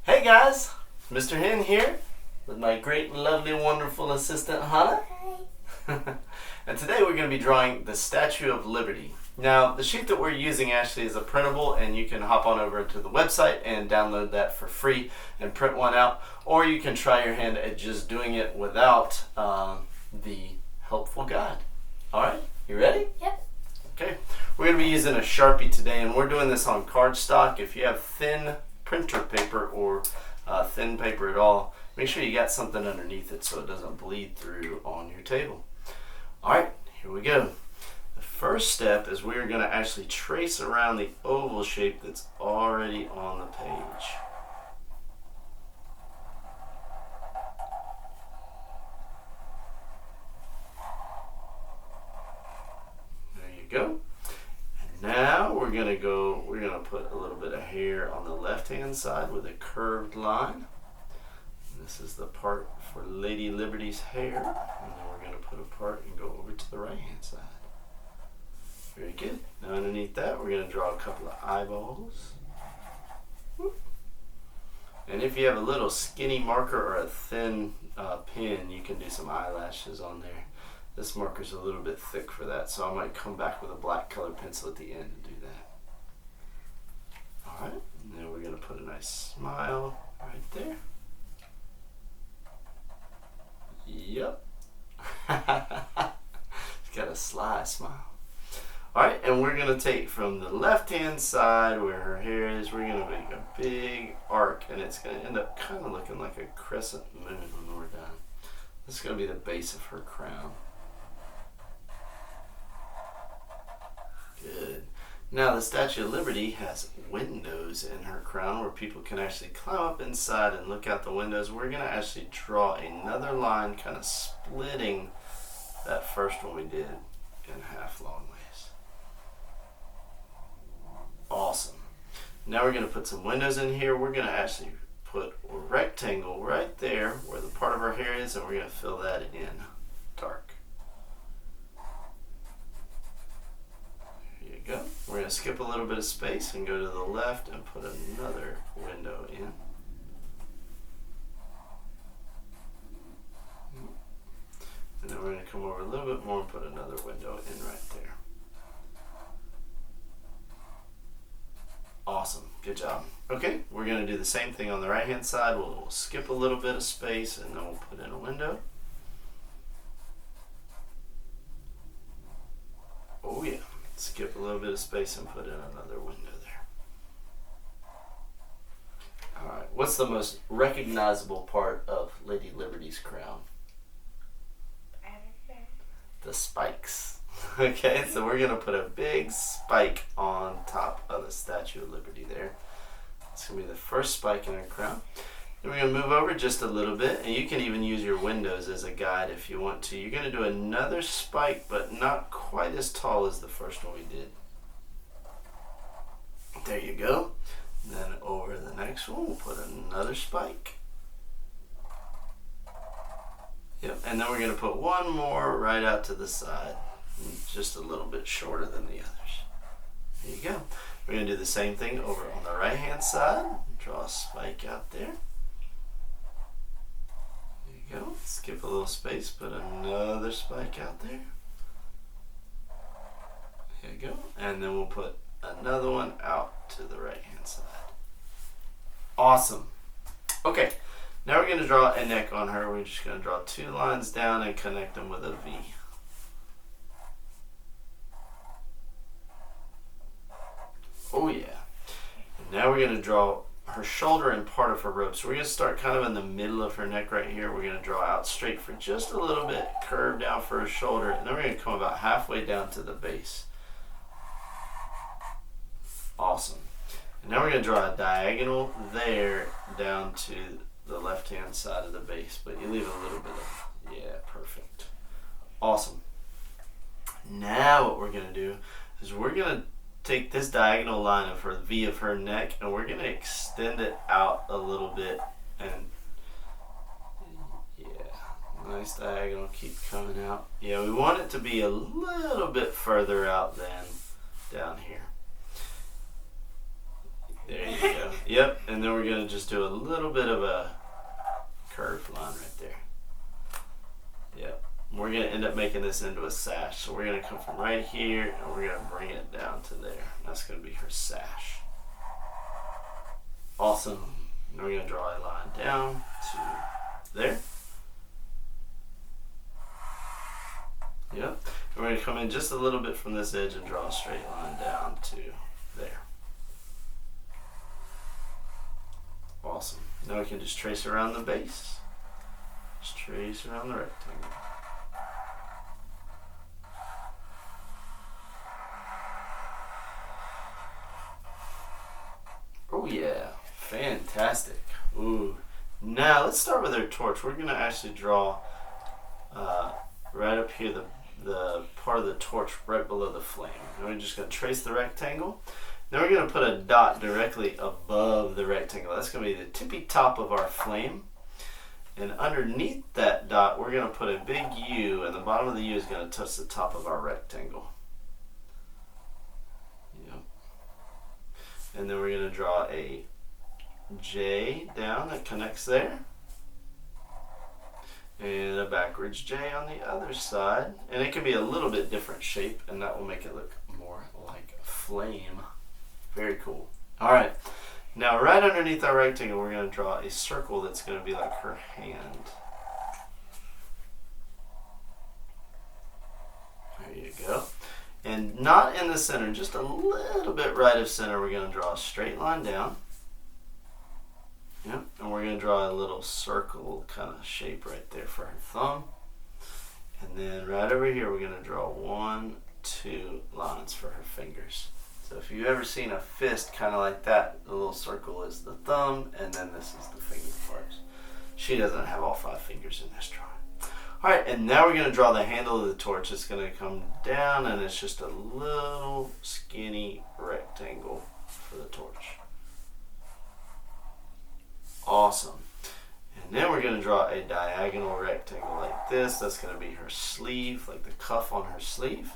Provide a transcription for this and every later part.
Hey guys, Mr. Hen here with my great, lovely, wonderful assistant Hannah. And today we're going to be drawing the Statue of Liberty. Now, the sheet that we're using actually is a printable, and you can hop on over to the website and download that for free and print one out, or you can try your hand at just doing it without the helpful guide. Alright, you ready? Yep. Okay, we're going to be using a Sharpie today, and we're doing this on cardstock. If you have thin printer paper or thin paper at all, make sure you got something underneath it so it doesn't bleed through on your table. Alright, here we go. The first step is we're going to actually trace around the oval shape that's already on the page. There you go. Now we're going to put a little bit of hair on the left hand side with a curved line. And this is the part for Lady Liberty's hair. And then we're going to put a part and go over to the right hand side. Very good. Now underneath that we're going to draw a couple of eyeballs. And if you have a little skinny marker or a thin pen, you can do some eyelashes on there. This marker's a little bit thick for that, so I might come back with a black colored pencil at the end and do that. Alright, and then we're going to put a nice smile right there. Yep. It's got a sly smile. Alright, and we're going to take from the left hand side where her hair is, we're going to make a big arc, and it's going to end up kind of looking like a crescent moon when we're done. This is going to be the base of her crown. Good. Now the Statue of Liberty has windows in her crown where people can actually climb up inside and look out the windows. We're going to actually draw another line kind of splitting that first one we did in half long ways. Awesome. Now we're going to put some windows in here. We're going to actually put a rectangle right there where the part of her hair is, and we're going to fill that in dark. Go. We're going to skip a little bit of space and go to the left and put another window in. And then we're going to come over a little bit more and put another window in right there. Awesome. Good job. Okay, we're going to do the same thing on the right hand side. We'll skip a little bit of space and then we'll put in a window. Oh yeah. Skip a little bit of space and put in another window there. Alright, what's the most recognizable part of Lady Liberty's crown? The spikes. Okay, so we're going to put a big spike on top of the Statue of Liberty there. It's going to be the first spike in her crown. Then we're going to move over just a little bit, and you can even use your windows as a guide if you want to. You're going to do another spike, but not quite as tall as the first one we did. There you go. And then over the next one, we'll put another spike. Yep, and then we're going to put one more right out to the side, just a little bit shorter than the others. There you go. We're going to do the same thing over on the right hand side. Draw a spike out there. Go. Skip a little space, put another spike out there. There you go. And then we'll put another one out to the right hand side. Awesome. Okay, now we're going to draw a neck on her. We're just going to draw two lines down and connect them with a V. Oh yeah. And now we're going to draw her shoulder and part of her robe. So we're going to start kind of in the middle of her neck right here. We're going to draw out straight for just a little bit, curve down for her shoulder, and then we're going to come about halfway down to the base. Awesome. And now we're going to draw a diagonal there down to the left hand side of the base, but you leave a little bit of, yeah, perfect. Awesome. Now what we're going to do is we're going to take this diagonal line of her V of her neck, and we're going to extend it out a little bit, and yeah, nice diagonal, keep coming out. Yeah, we want it to be a little bit further out than down here. There you go. Yep, and then we're going to just do a little bit of a curved line right there. Yep. We're going to end up making this into a sash. So we're going to come from right here and we're going to bring it down to there. That's going to be her sash. Awesome. Now we're going to draw a line down to there. Yep. And we're going to come in just a little bit from this edge and draw a straight line down to there. Awesome. Now we can just trace around the base. Just trace around the rectangle. Oh yeah, fantastic. Ooh. Now let's start with our torch. We're going to actually draw right up here the part of the torch right below the flame. And we're just going to trace the rectangle. Then we're going to put a dot directly above the rectangle. That's going to be the tippy top of our flame. And underneath that dot, we're going to put a big U, and the bottom of the U is going to touch the top of our rectangle. Yep. And then we're going to draw a J down that connects there. And a backwards J on the other side. And it can be a little bit different shape, and that will make it look more like a flame. Very cool. Alright, now right underneath our rectangle, we're going to draw a circle that's going to be like her hand. There you go. And not in the center, just a little bit right of center, we're going to draw a straight line down. Yep, and we're going to draw a little circle kind of shape right there for her thumb. And then right over here, we're going to draw 1, 2 lines for her fingers. So if you've ever seen a fist kind of like that, the little circle is the thumb, and then this is the finger parts. She doesn't have all 5 fingers in this drawing. Alright, and now we're going to draw the handle of the torch. It's going to come down, and it's just a little skinny rectangle for the torch. Awesome. And then we're going to draw a diagonal rectangle like this. That's going to be her sleeve, like the cuff on her sleeve.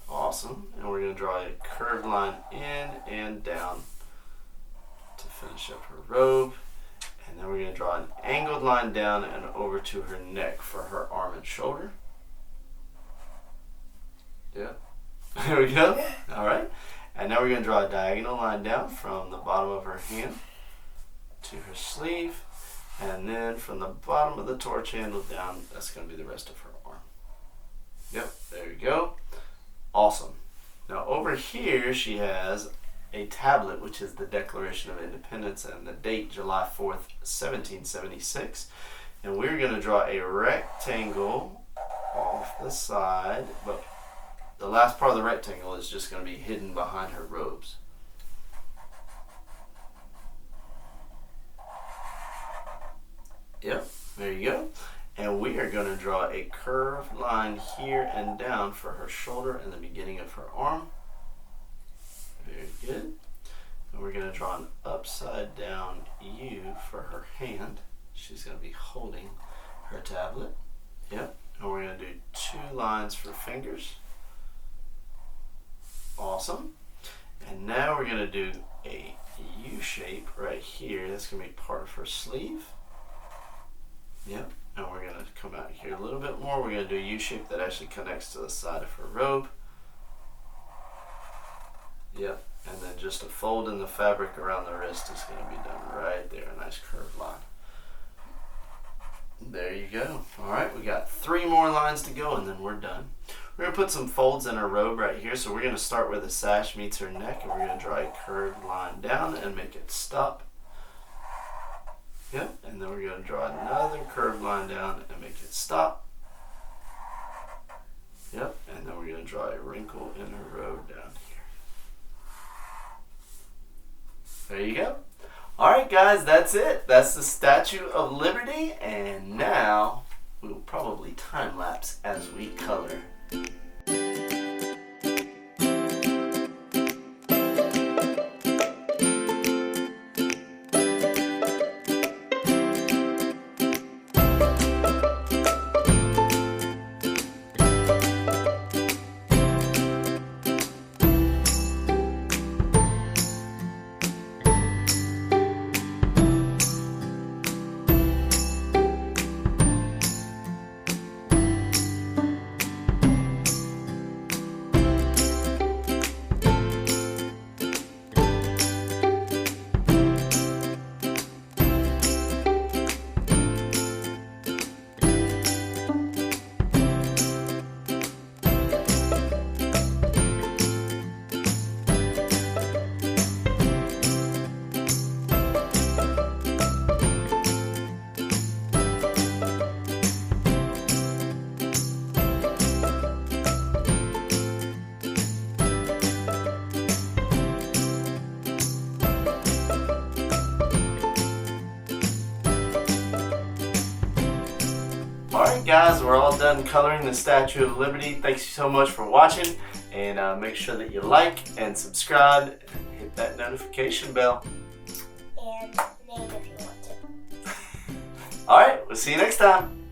Awesome. And we're going to draw a curved line in and down to finish up her robe. And then we're going to draw an angled line down and over to her neck for her arm and shoulder. Yeah. There we go. All right. And now we're going to draw a diagonal line down from the bottom of her hand to her sleeve. And then from the bottom of the torch handle down, that's going to be the rest of her arm. Yep, there you go. Awesome. Now over here she has a tablet, which is the Declaration of Independence and the date July 4th, 1776. And we're going to draw a rectangle off the side, but the last part of the rectangle is just going to be hidden behind her robes. Yep, there you go. And we are going to draw a curved line here and down for her shoulder and the beginning of her arm. Very good. And we're going to draw an upside down U for her hand. She's going to be holding her tablet. Yep. And we're going to do 2 lines for fingers. Awesome. And now we're going to do a U shape right here. That's going to be part of her sleeve. Yep. And we're going to come out here a little bit more. We're going to do a U shape that actually connects to the side of her robe. Yep. And then just a fold in the fabric around the wrist is going to be done right there. A nice curved line. There you go. Alright, we got 3 more lines to go and then we're done. We're going to put some folds in her robe right here. So we're going to start where the sash meets her neck and we're going to draw a curved line down and make it stop. Yep, and then we're going to draw another curved line down and make it stop. Yep, and then we're going to draw a wrinkle in her robe down here. There you go. Alright guys, that's it. That's the Statue of Liberty, and now we'll probably time lapse as we color. guys, we're all done coloring the Statue of Liberty. Thanks so much for watching, and make sure that you like and subscribe and hit that notification bell. And name if you want to. Alright, we'll see you next time.